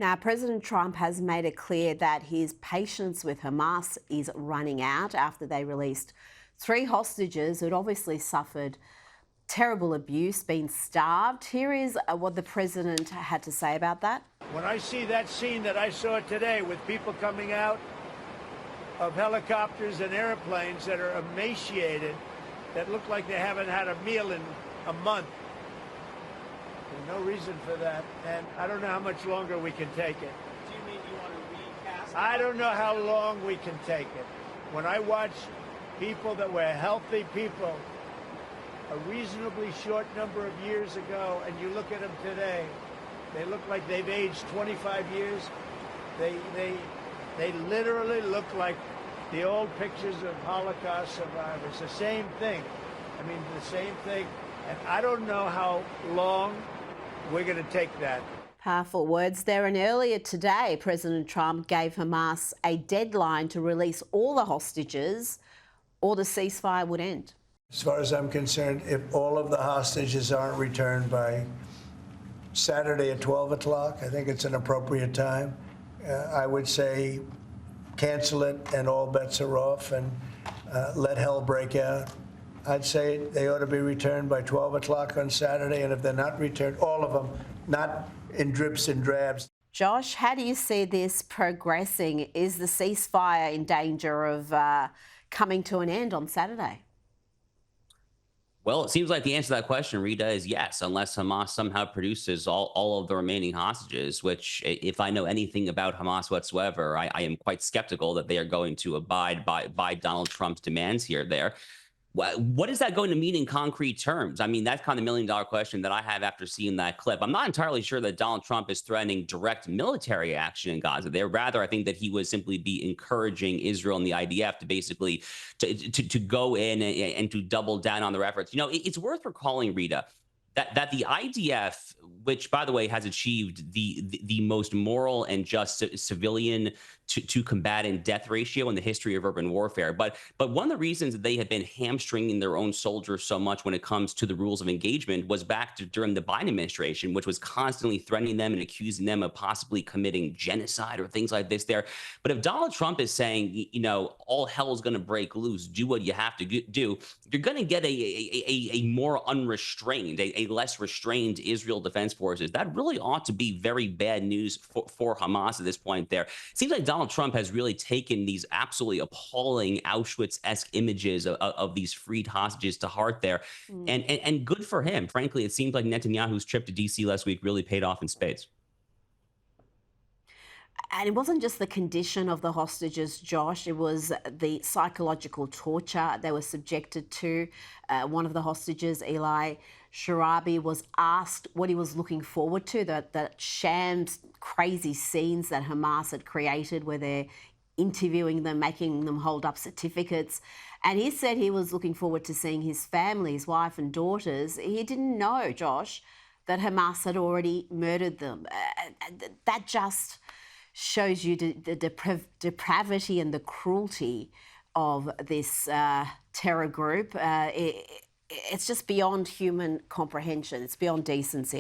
Now, President Trump has made it clear that his patience with Hamas is running out after they released 3 hostages who'd obviously suffered terrible abuse, been starved. Here is what the president had to say about that. When I see that scene that I saw today with people coming out of helicopters and airplanes that are emaciated, that look like they haven't had a meal in a month, there's no reason for that, and I don't know how much longer we can take it. Do you mean you want to recast? I don't know how long we can take it. When I watch people that were healthy people a reasonably short number of years ago, and you look at them today, they look like they've aged 25 years. They literally look like the old pictures of Holocaust survivors. The same thing. I mean, the same thing. And I don't know how long we're going to take that. Powerful words there. And earlier today, President Trump gave Hamas a deadline to release all the hostages or the ceasefire would end. As far as I'm concerned, if all of the hostages aren't returned by Saturday at 12 o'clock, I think it's an appropriate time. I would say cancel it and all bets are off and let hell break out. I'd say they ought to be returned by 12 o'clock on Saturday, and if they're not returned, all of them, not in drips and drabs. Josh, how do you see this progressing? Is the ceasefire in danger of coming to an end on Saturday? Well, it seems like the answer to that question, Rita, is yes, unless Hamas somehow produces all of the remaining hostages, which, if I know anything about Hamas whatsoever, I am quite skeptical that they are going to abide by Donald Trump's demands here. What is that going to mean in concrete terms? I mean, that's kind of the $1 million question that I have after seeing that clip. I'm not entirely sure that Donald Trump is threatening direct military action in Gaza there. Rather, I think that he would simply be encouraging Israel and the IDF to basically to go in and to double down on their efforts. You know, it's worth recalling, Rita, that the IDF, which, by the way, has achieved the most moral and just civilian to combatant death ratio in the history of urban warfare. But one of the reasons that they have been hamstringing their own soldiers so much when it comes to the rules of engagement was back during the Biden administration, which was constantly threatening them and accusing them of possibly committing genocide or things like this there. But if Donald Trump is saying, you know, all hell is going to break loose, do what you have to do, you're going to get a more unrestrained, a less restrained Israel Defense Forces. That really ought to be very bad news for Hamas at this point there. It seems like Donald Trump has really taken these absolutely appalling Auschwitz-esque images of these freed hostages to heart there. And good for him. Frankly, it seems like Netanyahu's trip to D.C. last week really paid off in spades. And it wasn't just the condition of the hostages, Josh. It was the psychological torture they were subjected to. One of the hostages, Eli Sharabi, was asked what he was looking forward to, that sham crazy scenes that Hamas had created where they're interviewing them, making them hold up certificates. And he said he was looking forward to seeing his family, his wife and daughters. He didn't know, Josh, that Hamas had already murdered them. That just shows you the depravity and the cruelty of this terror group. It's just beyond human comprehension. It's beyond decency.